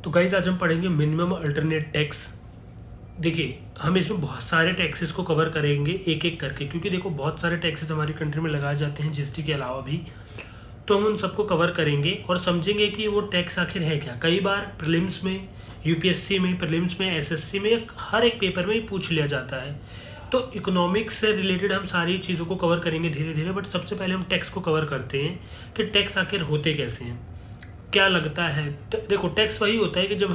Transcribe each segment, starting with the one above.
तो गाइस आज हम पढ़ेंगे मिनिमम अल्टरनेट टैक्स। देखिए हम इसमें बहुत सारे टैक्सेस को कवर करेंगे एक एक करके, क्योंकि देखो बहुत सारे टैक्सेस हमारी कंट्री में लगाए जाते हैं जीएसटी के अलावा भी। तो हम उन सबको कवर करेंगे और समझेंगे कि वो टैक्स आखिर है क्या। कई बार प्रीलिम्स में, यूपीएससी में, प्रीलिम्स में, एसएससी में, हर एक पेपर में ही पूछ लिया जाता है। तो इकोनॉमिक्स से रिलेटेड हम सारी चीज़ों को कवर करेंगे धीरे धीरे, बट सबसे पहले हम टैक्स को कवर करते हैं कि टैक्स आखिर होते कैसे हैं, क्या लगता है। देखो टैक्स वही होता है कि जब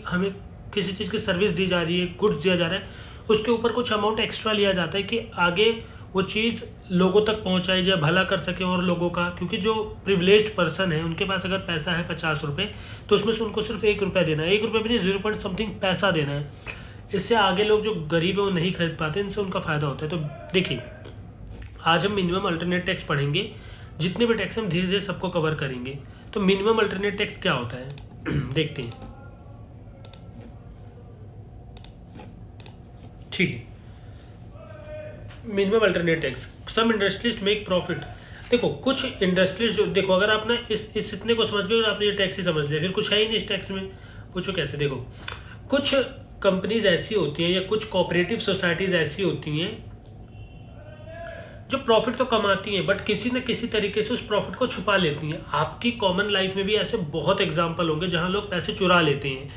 हमें किसी चीज़ की सर्विस दी जा रही है, गुड्स दिया जा रहा है, उसके ऊपर कुछ अमाउंट एक्स्ट्रा लिया जाता है कि आगे वो चीज़ लोगों तक पहुंचाई जाए, भला कर सके और लोगों का। क्योंकि जो प्रिविलेज्ड पर्सन है उनके पास अगर पैसा है 50 रुपये, तो उसमें से उनको सिर्फ 1 रुपया देना है, 1 रुपये भी नहीं, 0 पैसा देना है। इससे आगे लोग जो गरीब है वो नहीं खरीद पाते, इनसे उनका फ़ायदा होता है। तो देखिए आज हम मिनिमम अल्टरनेट टैक्स पढ़ेंगे, जितने भी टैक्स हम धीरे धीरे सबको कवर करेंगे। तो मिनिमम अल्टरनेट टैक्स क्या होता है देखते हैं। ठीक है, मिनिमम अल्टरनेट टैक्स, सम इंडस्ट्रीज मेक प्रॉफिट। देखो कुछ इंडस्ट्रीज जो, देखो अगर आपने इस इतने को समझ गए, आपने ये टैक्स ही समझ लिया, फिर कुछ है ही नहीं इस टैक्स में। पूछो कैसे। देखो कुछ कंपनीज ऐसी होती हैं या कुछ कोऑपरेटिव सोसाइटीज ऐसी होती हैं जो प्रॉफिट तो कमाती हैं बट किसी न किसी तरीके से उस प्रॉफिट को छुपा लेती हैं। आपकी कॉमन लाइफ में भी ऐसे बहुत एग्जाम्पल होंगे जहां लोग पैसे चुरा लेते हैं,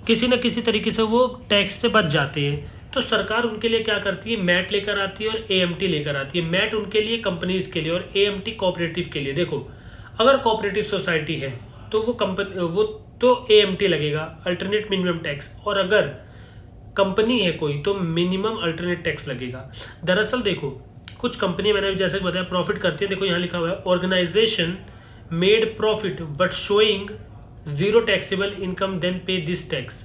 किसी न किसी तरीके से वो टैक्स से बच जाते हैं। तो सरकार उनके लिए क्या करती है, मैट लेकर आती है और एएमटी लेकर आती है। मैट उनके लिए, कंपनीज के लिए, और एएमटी कोऑपरेटिव के लिए। देखो अगर कोऑपरेटिव सोसाइटी है तो वो तो एएमटी लगेगा, अल्टरनेट मिनिमम टैक्स, और अगर कंपनी है कोई तो मिनिमम अल्टरनेट टैक्स लगेगा। दरअसल देखो कुछ कंपनी, मैंने जैसे बताया, प्रॉफिट करती है। देखो यहाँ लिखा हुआ है organisation made profit but showing zero taxable income then pay this tax.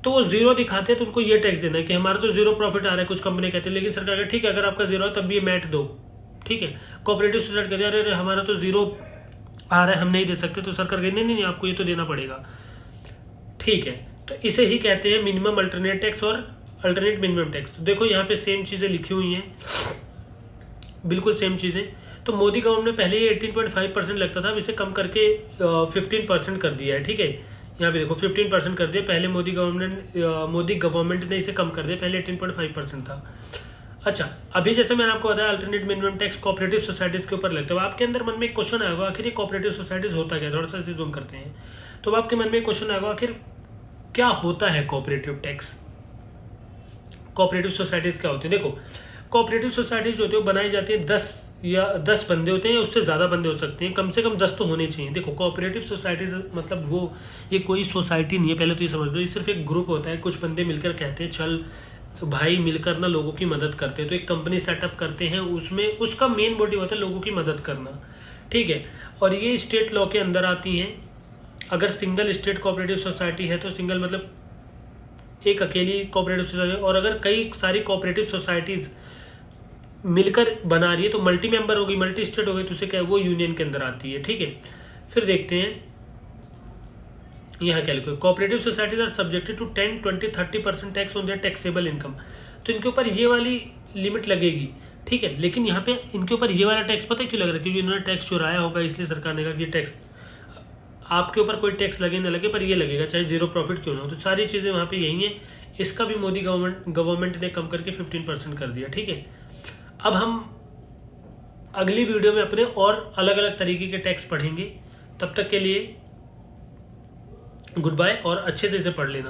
तो वो जीरो दिखाते हैं तो उनको ये टैक्स देना है कि हमारा तो जीरो प्रॉफिट आ रहा है। कुछ कंपनी कहते हैं, लेकिन सरकार कहती है ठीक है अगर आपका जीरो है तब भी ये मैट दो। ठीक है, कोऑपरेटिव सोसाइटी कहते हैं अरे हमारा तो जीरो आ रहा है, हम नहीं दे सकते। तो सरकार कहती नहीं, आपको ये तो देना पड़ेगा। ठीक है, तो इसे ही कहते हैं मिनिमम अल्टरनेट टैक्स और अल्टरनेट मिनिमम टैक्स। तो देखो यहाँ पे सेम चीज़ें लिखी हुई हैं, बिल्कुल सेम चीज़ें। तो मोदी गवर्नमेंट ने पहले ये 18.5% लगता था, अब इसे कम करके 15% कर दिया है। ठीक है, यहाँ पे देखो 15% कर दिया। पहले मोदी गवर्नमेंट ने इसे कम कर दिया, पहले 18.5% था। अच्छा, अभी जैसे मैंने आपको बताया alternate minimum tax cooperative societies के ऊपर लगता है। आपके अंदर मन में एक क्वेश्चन आएगा, आखिर ये कोऑपरेटिव सोसाइटीज़ होता क्या है। थोड़ा सा इसे जूम करते हैं तो आपके मन में एक क्वेश्चन आएगा, आखिर क्या होता है कोऑपरेटिव टैक्स, कोऑपरेटिव सोसाइटीज़ क्या होती है। देखो कोऑपरेटिव सोसाइटीज जो होती है वो बनाई जाती है 10 बंदे होते हैं या उससे ज़्यादा बंदे हो सकते हैं, कम से कम 10 तो होने चाहिए। देखो कोऑपरेटिव सोसाइटीज मतलब ये कोई सोसाइटी नहीं है, पहले तो ये समझ लो। ये सिर्फ एक ग्रुप होता है, कुछ बंदे मिलकर कहते हैं चल भाई मिलकर ना लोगों की मदद करते हैं, तो एक कंपनी सेटअप करते हैं। उसमें उसका मेन मोटिव होता है लोगों की मदद करना। ठीक है, और ये स्टेट लॉ के अंदर आती हैं। अगर सिंगल स्टेट कोऑपरेटिव सोसाइटी है तो सिंगल मतलब एक अकेली कोऑपरेटिव सोसाइटी, और अगर कई सारी कोऑपरेटिव सोसाइटीज़ मिलकर बना रही है तो मल्टी मेंबर होगी, मल्टी स्टेट हो गई, तो उसे क्या है वो यूनियन के अंदर आती है। ठीक है, फिर देखते हैं यहाँ क्या लिखो, cooperative societies are subjected to 10, 20, 30% tax on their taxable income. तो इनके ऊपर ये वाली लिमिट लगेगी। ठीक है, लेकिन यहाँ पे इनके ऊपर ये वाला टैक्स पता है क्यों लग रहा है, क्योंकि इन्होंने टैक्स चुराया होगा, इसलिए सरकार ने कहा कि टैक्स आपके ऊपर कोई टैक्स लगे ना लगे पर ये लगेगा, चाहे जीरो प्रॉफिट क्यों ना हो। तो सारी चीज़ें वहाँ पे यही हैं। इसका भी मोदी गवर्नमेंट ने कम करके 15% कर दिया। ठीक है, अब हम अगली वीडियो में अपने और अलग अलग तरीके के टैक्स पढ़ेंगे। तब तक के लिए गुड बाय, और अच्छे से इसे पढ़ लेना।